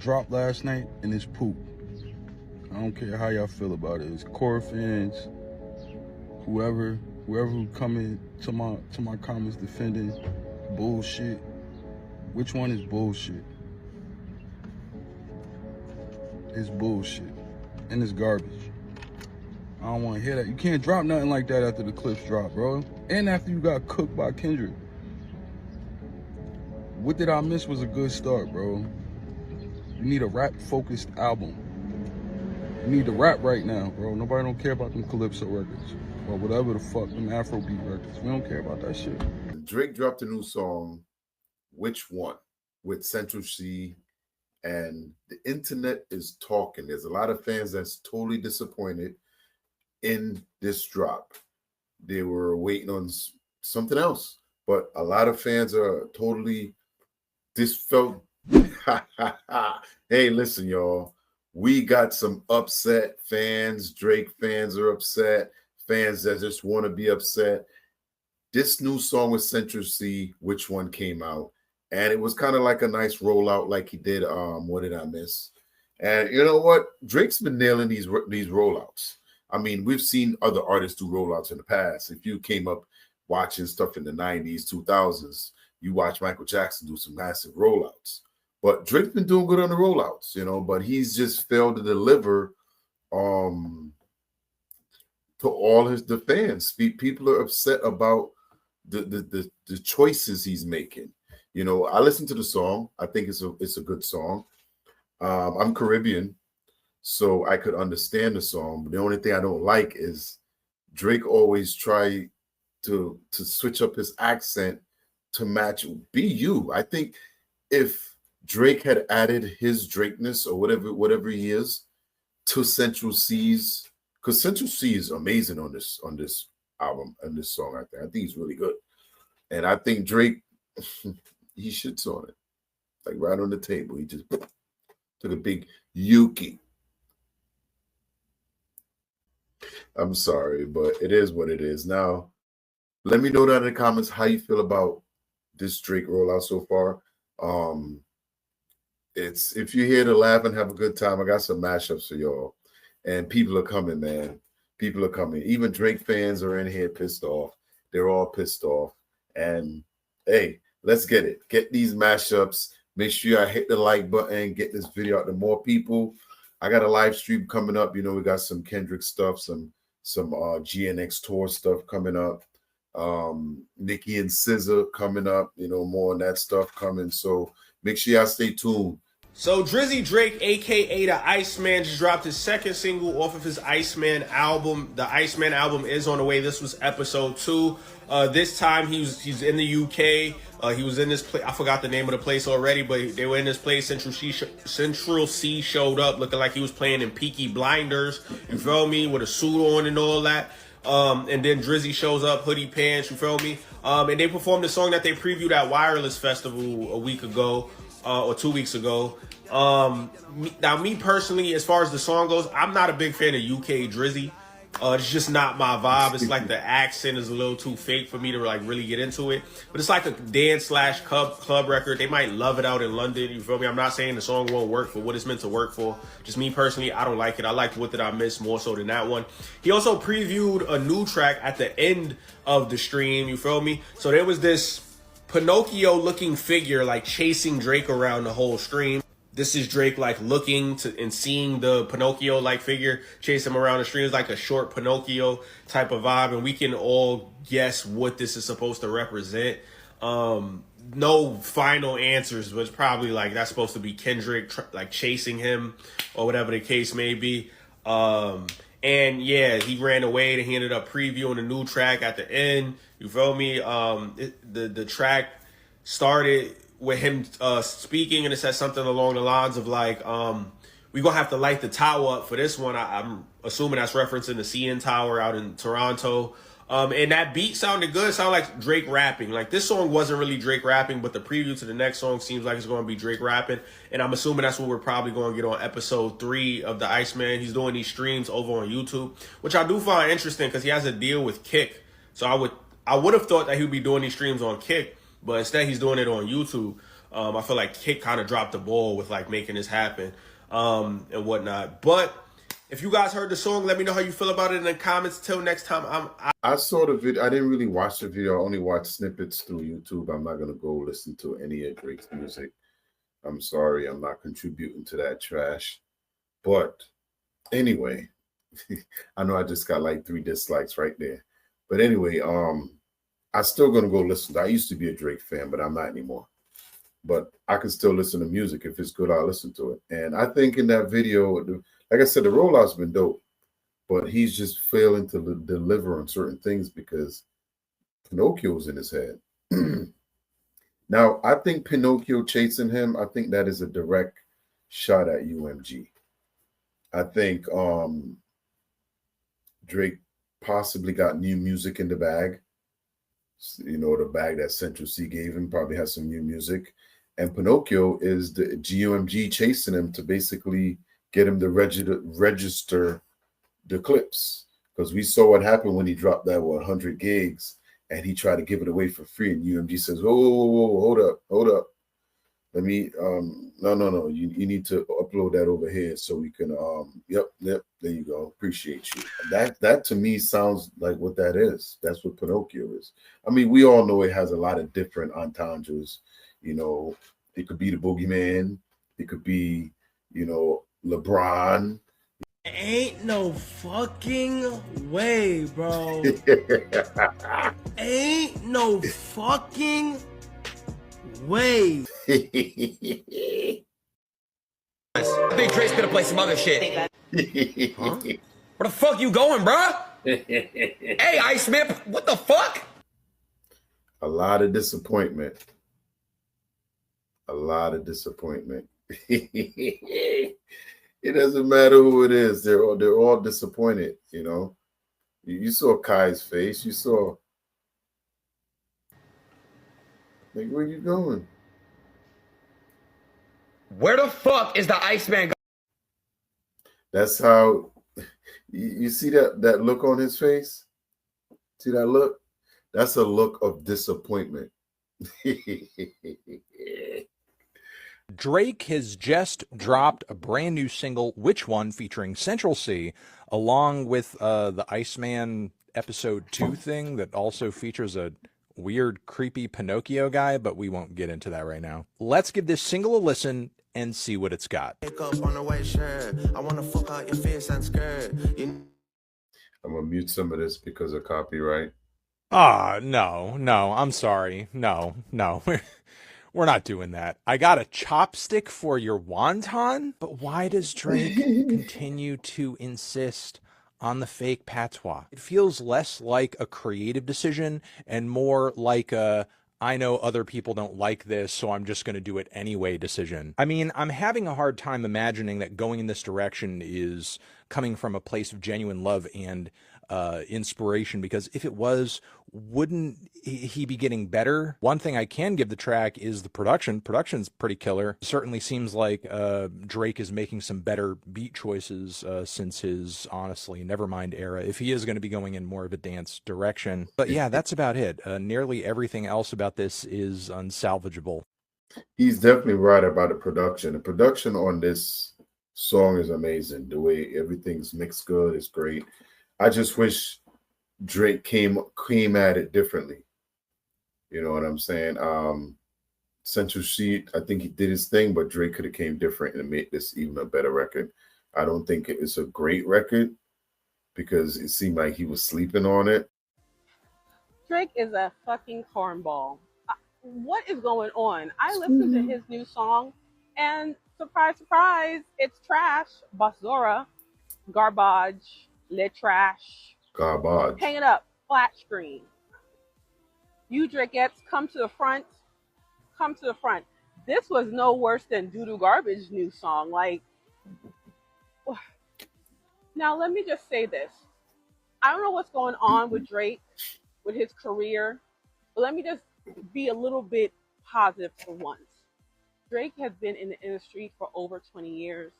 dropped last night, and it's poop. I don't care how y'all feel about it. It's core fans, whoever who coming to my comments defending bullshit. Which one is bullshit? It's bullshit. And it's garbage. I don't want to hear that. You can't drop nothing like that after the clips drop, bro. And after you got cooked by Kendrick. What Did I Miss was a good start, bro. You need a rap-focused album. You need to rap right now, bro. Nobody don't care about them Calypso records. Or whatever the fuck, them Afrobeat records. We don't care about that shit. Drake dropped a new song, Which One? With Central Cee. And the internet is talking. There's a lot of fans that's totally disappointed in this drop. They were waiting on something else. But a lot of fans are totally felt. Hey, listen, y'all. We got some upset fans. Drake fans are upset. Fans that just want to be upset. This new song with Central Cee, Which One, came out. And it was kind of like a nice rollout like he did What Did I Miss? And you know what? Drake's been nailing these rollouts. I mean, we've seen other artists do rollouts in the past. If you came up watching stuff in the 90s, 2000s, you watch Michael Jackson do some massive rollouts. But Drake's been doing good on the rollouts, you know, but he's just failed to deliver to all the fans. People are upset about the choices he's making. You know, I listened to the song. I think it's a good song. I'm Caribbean, so I could understand the song. But the only thing I don't like is Drake always try to switch up his accent to match Be You. I think if Drake had added his Drakeness or whatever he is to Central Cee's, because Central Cee is amazing on this album and this song. I think he's really good, and I think Drake. He shits on it, like right on the table. He just took a big Yuki. I'm sorry, but it is what it is. Now, let me know down in the comments how you feel about this Drake rollout so far. It's if you're here to laugh and have a good time, I got some mashups for y'all. And people are coming, man. People are coming. Even Drake fans are in here pissed off. They're all pissed off. And hey, let's get it. Get these mashups. Make sure I hit the like button. Get this video out to more people. I got a live stream coming up. You know, we got some Kendrick stuff, some GNX tour stuff coming up. Nicki and SZA coming up. You know, more on that stuff coming. So make sure y'all stay tuned. So Drizzy Drake, aka the Iceman, just dropped his second single off of his Iceman album. The Iceman album is on the way. This was episode 2. This time he's in the UK. He was in this place. I forgot the name of the place already, but they were in this place. Central Cee showed up looking like he was playing in Peaky Blinders. You feel me? With a suit on and all that. And then Drizzy shows up, hoodie pants. You feel me? And they performed the song that they previewed at Wireless Festival a week ago. Or 2 weeks ago. Now, me personally, as far as the song goes, I'm not a big fan of UK Drizzy. It's just not my vibe. It's like the accent is a little too fake for me to like really get into it. But it's like a dance/club record. They might love it out in London. You feel me? I'm not saying the song won't work for what it's meant to work for. Just me personally, I don't like it. I like What Did I Miss more so than that one. He also previewed a new track at the end of the stream. You feel me? So there was this Pinocchio looking figure like chasing Drake around the whole stream. This is Drake like looking to and seeing the Pinocchio like figure chase him around the stream. It's like a short Pinocchio type of vibe, and we can all guess what this is supposed to represent. No final answers, but it's probably like that's supposed to be Kendrick like chasing him or whatever the case may be. And yeah, he ran away and he ended up previewing a new track at the end. You feel me? The track started with him speaking, and it said something along the lines of like, we're going to have to light the tower up for this one. I'm assuming that's referencing the CN Tower out in Toronto. And that beat sounded good. It sounded like Drake rapping. Like this song wasn't really Drake rapping, but the preview to the next song seems like it's going to be Drake rapping. And I'm assuming that's what we're probably going to get on episode 3 of the Iceman. He's doing these streams over on YouTube, which I do find interesting because he has a deal with Kick. So I would have thought that he would be doing these streams on Kick, but instead he's doing it on YouTube. I feel like Kid kind of dropped the ball with like making this happen and whatnot. But if you guys heard the song, let me know how you feel about it in the comments. Till next time, I saw the video. I didn't really watch the video. I only watched snippets through YouTube. I'm not gonna go listen to any of Drake's music. I'm sorry, I'm not contributing to that trash. But anyway, I know I just got like 3 dislikes right there. But anyway, I'm still gonna go listen. I used to be a Drake fan, but I'm not anymore. But I can still listen to music. If it's good, I'll listen to it. And I think in that video, like I said, the rollout's been dope, but he's just failing to deliver on certain things because Pinocchio's in his head. Now, I think Pinocchio chasing him, I think that is a direct shot at UMG. I think Drake possibly got new music in the bag. You know, the bag that Central Cee gave him probably has some new music. And Pinocchio is the GUMG chasing him to basically get him to register the clips. Because we saw what happened when he dropped that 100 gigs and he tried to give it away for free. And UMG says, whoa, hold up. Let me, no. You need to upload that over here so we can, yep, there you go. Appreciate you. That to me sounds like what that is. That's what Pinocchio is. I mean, we all know it has a lot of different entendres. You know, it could be the Boogeyman. It could be, you know, LeBron. Ain't no fucking way, bro. Ain't no fucking way. I think Drake's gonna play some other shit. Huh? Where the fuck you going, bruh? Hey, Iceman, what the fuck? A lot of disappointment. A lot of disappointment. It doesn't matter who it is. They're all disappointed, you know. You saw Kai's face. You saw, like, where you going? Where the fuck is the Iceman? That's how you see that look on his face. See that look? That's a look of disappointment. Drake has just dropped a brand new single, Which One, featuring Central Cee, along with the Iceman episode 2 thing that also features a weird, creepy Pinocchio guy, but we won't get into that right now. Let's give this single a listen and see what it's got. Pick up on a white shirt. I wanna fuck out your face and skirt. I'm gonna mute some of this because of copyright. No, I'm sorry. No. We're not doing that. I got a chopstick for your wonton? But why does Drake continue to insist on the fake patois? It feels less like a creative decision and more like a, I know other people don't like this, so I'm just going to do it anyway decision. I mean, I'm having a hard time imagining that going in this direction is coming from a place of genuine love and inspiration, because if it was, wouldn't he be getting better? One thing I can give the track is the production. Production's pretty killer. Certainly seems like Drake is making some better beat choices since his, honestly, Nevermind era, if he is going to be going in more of a dance direction. But yeah, that's about it. Nearly everything else about this is unsalvageable. He's definitely right about the production. The production on this song is amazing. The way everything's mixed good is great. I just wish Drake came at it differently. You know what I'm saying? Central Cee, I think he did his thing, but Drake could have came different and made this even a better record. I don't think it's a great record because it seemed like he was sleeping on it. Drake is a fucking cornball. What is going on? I listened to his new song, and surprise, surprise, it's trash. Basura, garbage. Lit trash. Garbage. Hang it up. Flat screen. You Drakeettes, come to the front. Come to the front. This was no worse than Doodoo Garbage new song. Like, now let me just say this. I don't know what's going on with Drake, with his career, but let me just be a little bit positive for once. Drake has been in the industry for over 20 years.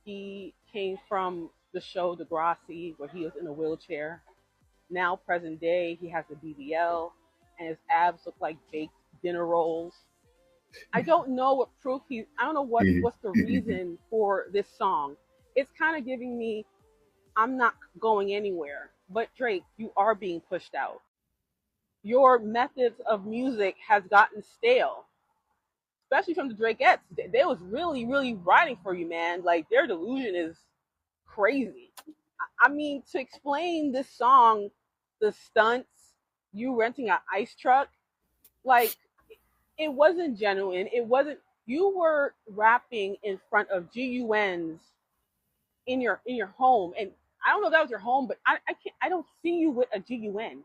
He came from the show Degrassi, where he was in a wheelchair. Now, present day, he has the BBL, and his abs look like baked dinner rolls. I don't know what proof I don't know what's the reason for this song. It's kind of giving me, I'm not going anywhere. But Drake, you are being pushed out. Your methods of music has gotten stale, especially from the Drakeettes. They was really, really riding for you, man. Like their delusion is crazy. I mean, to explain this song, the stunts, you renting an ice truck, like it wasn't genuine. It wasn't. You were rapping in front of GUNs in your home, and I don't know if that was your home, but I can't. I don't see you with a GUN.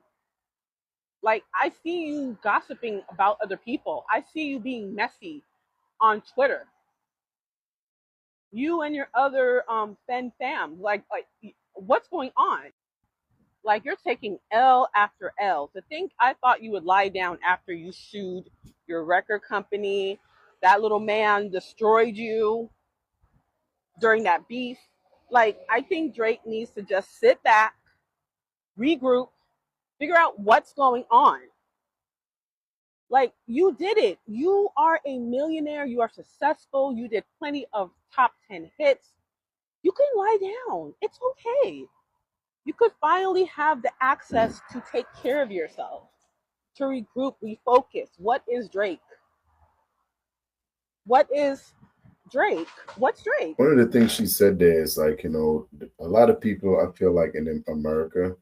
Like I see you gossiping about other people. I see you being messy on Twitter. You and your other fam, like what's going on? Like you're taking L after L. To think I thought you would lie down after you sued your record company. That little man destroyed you during that beef. Like I think Drake needs to just sit back, regroup, figure out what's going on. Like you did it. You are a millionaire. You are successful. You did plenty of top 10 hits. You can lie down. It's okay. You could finally have the access to take care of yourself, to regroup, refocus. What is Drake? What is Drake? What's Drake? One of the things she said there is like, a lot of people I feel like in America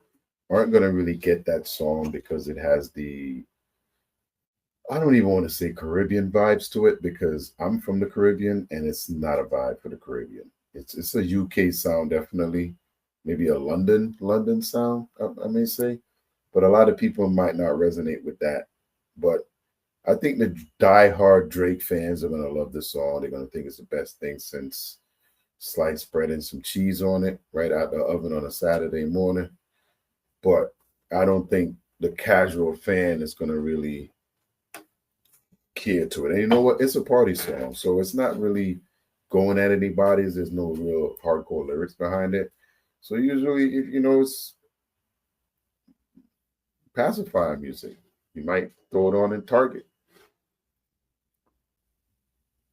aren't going to really get that song because it has I don't even want to say Caribbean vibes to it, because I'm from the Caribbean and it's not a vibe for the Caribbean. It's a UK sound, definitely. Maybe a London sound, I may say. But a lot of people might not resonate with that. But I think the die-hard Drake fans are going to love this song. They're going to think it's the best thing since sliced bread and some cheese on it right out the oven on a Saturday morning. But I don't think the casual fan is going to really care to it. And you know what? It's a party song. So it's not really going at anybody's. There's no real hardcore lyrics behind it. So usually, it's pacifier music. You might throw it on in Target.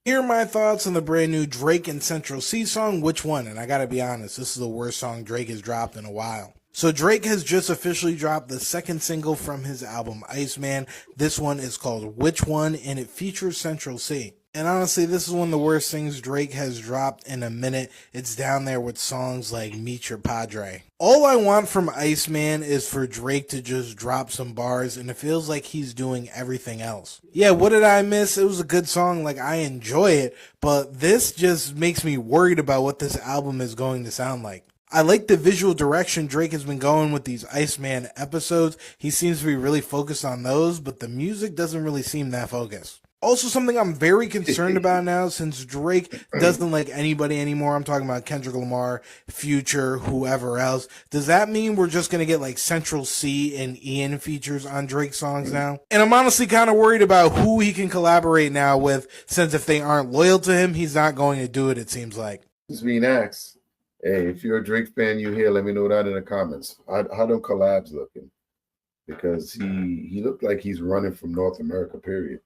Here are my thoughts on the brand new Drake and Central Cee song, Which One? And I gotta be honest, this is the worst song Drake has dropped in a while. So Drake has just officially dropped the second single from his album Iceman. This one is called Which One? And it features Central Cee. And honestly, this is one of the worst things Drake has dropped in a minute. It's down there with songs like Meet Your Padre. All I want from Iceman is for Drake to just drop some bars, and it feels like he's doing everything else. Yeah, what did I miss? It was a good song, like I enjoy it, but this just makes me worried about what this album is going to sound like. I like the visual direction Drake has been going with these Iceman episodes. He seems to be really focused on those, but the music doesn't really seem that focused. Also, something I'm very concerned about now, since Drake doesn't like anybody anymore. I'm talking about Kendrick Lamar, Future, whoever else. Does that mean we're just going to get like Central Cee and Ian features on Drake songs now? And I'm honestly kind of worried about who he can collaborate now with, since if they aren't loyal to him, he's not going to do it, it seems like. It's being asked. Hey, if you're a Drake fan, you here, let me know that in the comments. How them collabs looking? Because he looked like he's running from North America, period.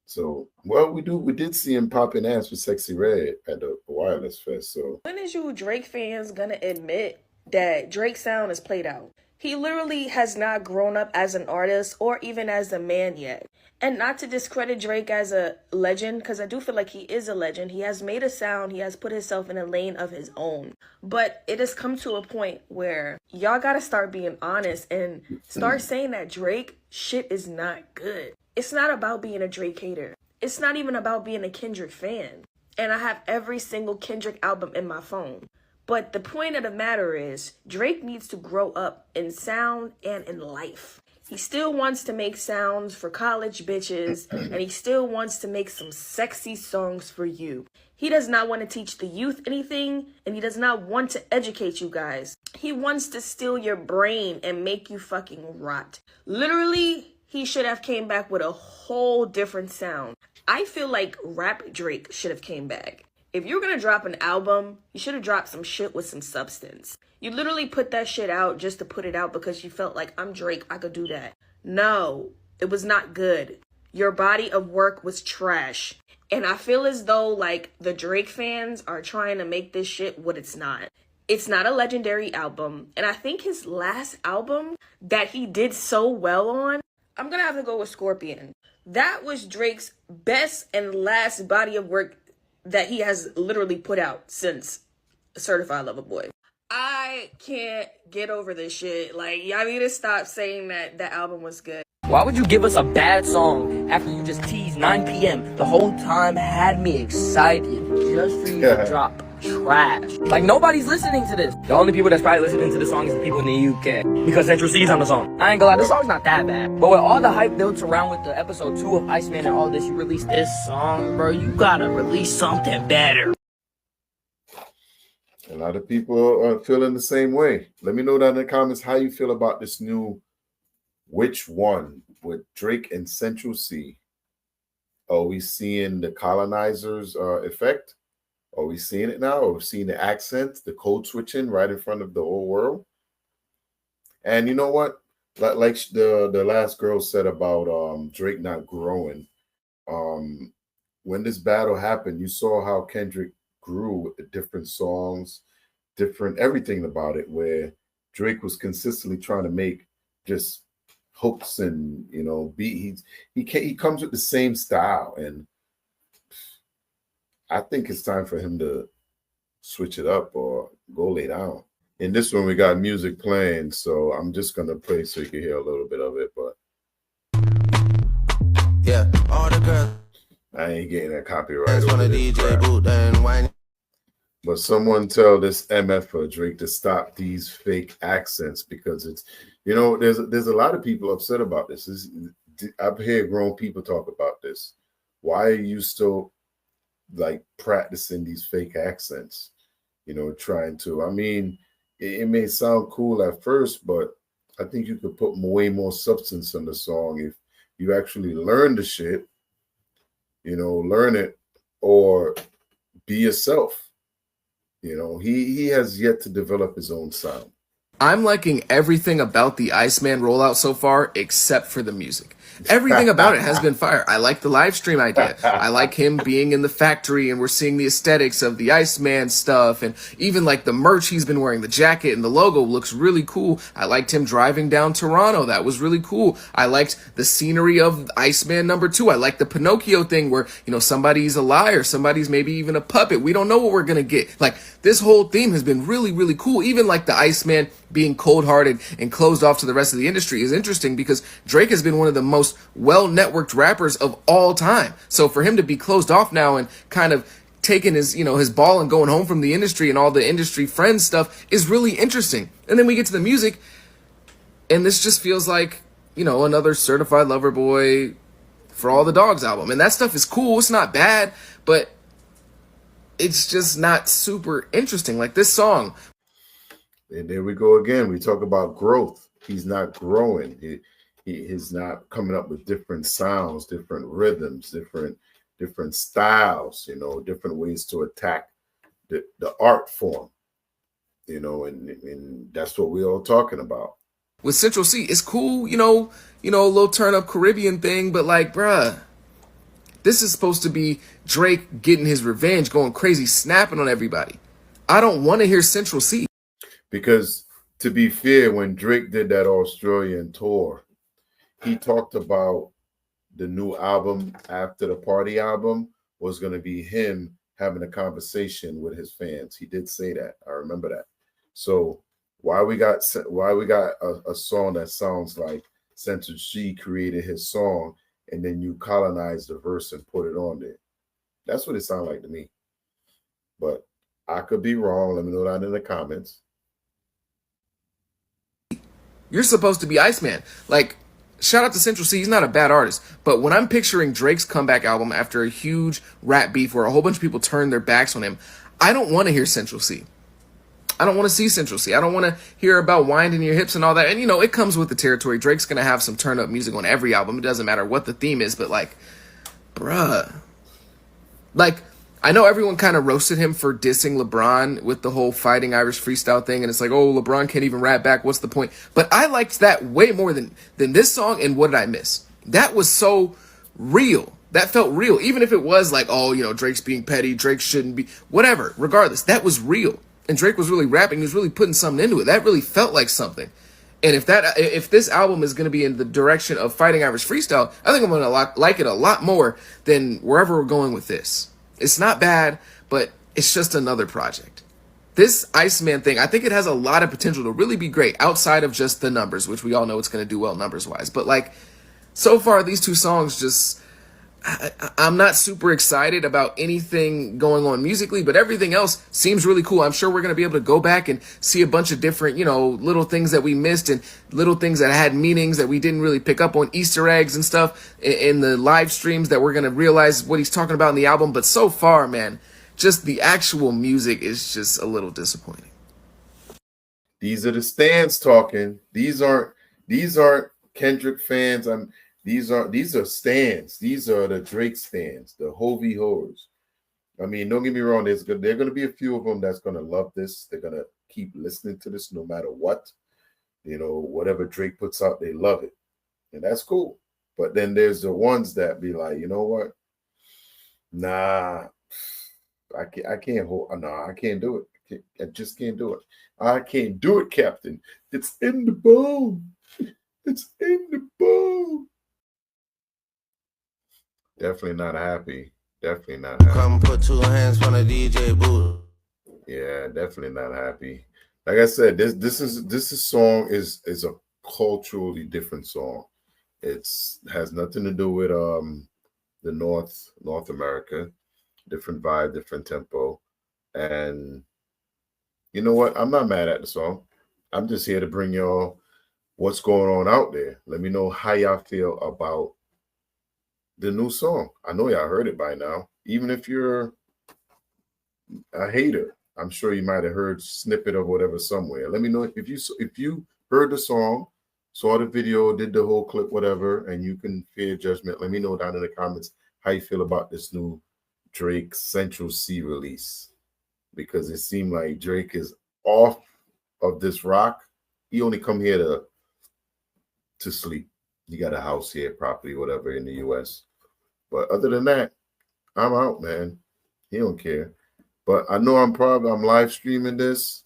So, well, we did see him popping ass with Sexy Red at the Wireless Fest. So, when is you Drake fans gonna admit that Drake's sound is played out? He literally has not grown up as an artist or even as a man yet. And not to discredit Drake as a legend, because I do feel like he is a legend. He has made a sound. He has put himself in a lane of his own. But it has come to a point where y'all gotta start being honest and start saying that Drake shit is not good. It's not about being a Drake hater. It's not even about being a Kendrick fan. And I have every single Kendrick album in my phone. But the point of the matter is, Drake needs to grow up in sound and in life. He still wants to make sounds for college bitches, and he still wants to make some sexy songs for you. He does not want to teach the youth anything, and he does not want to educate you guys. He wants to steal your brain and make you fucking rot. Literally, he should have came back with a whole different sound. I feel like Rap Drake should have came back. If you're gonna drop an album, you should have dropped some shit with some substance. You literally put that shit out just to put it out because you felt like, I'm Drake, I could do that. No, it was not good. your body of work was trash. And I feel as though like the Drake fans are trying to make this shit what it's not. It's not a legendary album. And I think his last album that he did so well on, I'm gonna have to go with Scorpion. That was Drake's best and last body of work that he has literally put out since Certified Lover Boy. I can't get over this shit. Like, y'all need to stop saying that that album was good. Why would you give us a bad song after you just teased 9 p.m. the whole time, had me excited just for you to drop trash? Like, nobody's listening to this. The only people that's probably listening to the song is the people in the UK, because Central Cee's on the song. I ain't gonna lie, the song's not that bad. But with all the hype built around with the episode 2 of Iceman and all this, you release this song, bro, you gotta release something better. A lot of people are feeling the same way. Let me know down in the comments how you feel about this new Which One with Drake and Central Cee. Are we seeing the colonizers effect? Are we seeing it now? Are we seeing the accents, the code switching right in front of the whole world? And you know what? Like the last girl said about Drake not growing. When this battle happened, you saw how Kendrick grew with the different songs, different everything about it, where Drake was consistently trying to make just hooks and, you know, he comes with the same style, and I think it's time for him to switch it up or go lay down. In this one, we got music playing, so I'm just gonna play so you can hear a little bit of it, but Yeah, all the girls. I ain't getting that copyright. That's when the DJ boot and wine. But someone tell this MF Drake to stop these fake accents, because it's, you know, there's a lot of people upset about this. I've heard grown people talk about this. Why are you still like practicing these fake accents? You know, trying to. I mean, it may sound cool at first, but I think you could put way more substance in the song if you actually learn the shit. You know, learn it or be yourself. You know, he has yet to develop his own sound. I'm liking everything about the Iceman rollout so far, except for the music. Everything about it has been fire. I like the live stream idea. I like him being in the factory and we're seeing the aesthetics of the Iceman stuff, and even like the merch he's been wearing, the jacket and the logo looks really cool. I liked him driving down Toronto. That was really cool. I liked the scenery of Iceman #2. I like the Pinocchio thing where, you know, somebody's a liar, somebody's maybe even a puppet. We don't know what we're going to get. Like, this whole theme has been really, really cool. Even like the Iceman being cold-hearted and closed off to the rest of the industry is interesting, because Drake has been one of the most well-networked rappers of all time. So for him to be closed off now and kind of taking his, you know, his ball and going home from the industry and all the industry friends stuff is really interesting. And then we get to the music, and this just feels like, you know, another Certified Lover Boy For All the Dogs album. And that stuff is cool. It's not bad, but it's just not super interesting. Like this song. And there we go again. We talk about growth. He's not growing. He's not coming up with different sounds, different rhythms, different styles, you know, different ways to attack the art form, you know, and that's what we're all talking about. With Central Cee, it's cool, you know, a little turn up Caribbean thing, but like, bruh, this is supposed to be Drake getting his revenge, going crazy, snapping on everybody. I don't want to hear Central Cee. Because to be fair, when Drake did that Australian tour, he talked about the new album after the party album was going to be him having a conversation with his fans. He did say that. I remember that. So why we got a song that sounds like Central Cee created his song and then you colonize the verse and put it on there? That's what it sounded like to me. But I could be wrong. Let me know that in the comments. You're supposed to be Iceman. Like, shout out to Central Cee. He's not a bad artist. But when I'm picturing Drake's comeback album after a huge rap beef where a whole bunch of people turned their backs on him, I don't want to hear Central Cee. I don't want to see Central Cee. I don't want to hear about winding your hips and all that. And, you know, it comes with the territory. Drake's going to have some turn-up music on every album. It doesn't matter what the theme is. But, like, bruh. Like, I know everyone kind of roasted him for dissing LeBron with the whole Fighting Irish freestyle thing. And it's like, oh, LeBron can't even rap back. What's the point? But I liked that way more than this song. And What Did I Miss? That was so real. That felt real. Even if it was like, oh, you know, Drake's being petty, Drake shouldn't be, whatever. Regardless, that was real. And Drake was really rapping. He was really putting something into it. That really felt like something. And if this album is going to be in the direction of Fighting Irish freestyle, I think I'm going to like it a lot more than wherever we're going with this. It's not bad, but it's just another project. This Iceman thing, I think it has a lot of potential to really be great outside of just the numbers, which we all know it's going to do well numbers-wise. But like, so far, these two songs just... I'm not super excited about anything going on musically, but everything else seems really cool. I'm sure we're going to be able to go back and see a bunch of different, you know, little things that we missed and little things that had meanings that we didn't really pick up on, Easter eggs and stuff in the live streams that we're going to realize what he's talking about in the album. But so far, man, just the actual music is just a little disappointing. These are the stands talking. These aren't Kendrick fans. These are stands. These are the Drake stands, the Hovey Hoes. I mean, don't get me wrong. There are going to be a few of them that's going to love this. They're going to keep listening to this no matter what. You know, whatever Drake puts out, they love it. And that's cool. But then there's the ones that be like, you know what? Nah, I can't do it. I just can't do it. I can't do it, Captain. It's in the bone. It's in the bone. Definitely not happy. Definitely not happy. Come put 2 hands on a DJ booth. Yeah, definitely not happy. Like I said, this song is a culturally different song. It's has nothing to do with the North America. Different vibe, different tempo. And you know what? I'm not mad at the song. I'm just here to bring y'all what's going on out there. Let me know how y'all feel about the new song. I know y'all heard it by now. Even if you're a hater, I'm sure you might have heard snippet of whatever somewhere. Let me know if you heard the song, saw the video, did the whole clip, whatever, and you can fear judgment. Let me know down in the comments how you feel about this new Drake Central Cee release, because it seemed like Drake is off of this rock. He only come here to sleep. He got a house here, property, whatever, in the U.S. But other than that, I'm out, man. He don't care. But I know I'm live streaming this,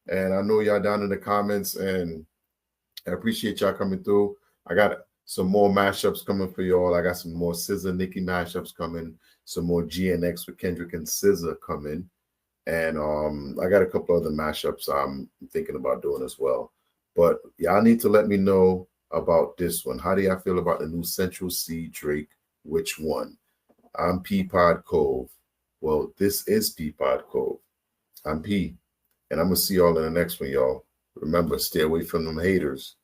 and I know y'all down in the comments, and I appreciate y'all coming through. I got some more mashups coming for y'all. I got some more SZA Nicki mashups coming, some more GNX with Kendrick and SZA coming, and I got a couple other mashups I'm thinking about doing as well. But y'all need to let me know about this one. How do y'all feel about the new Central Cee Drake? Which one? I'm Peep Pod Cove. Well, this is Peep Pod Cove. I'm P, and I'm gonna see y'all in the next one, y'all. Remember, stay away from them haters,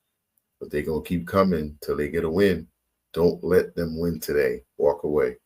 but they gonna keep coming till they get a win. Don't let them win today. Walk away.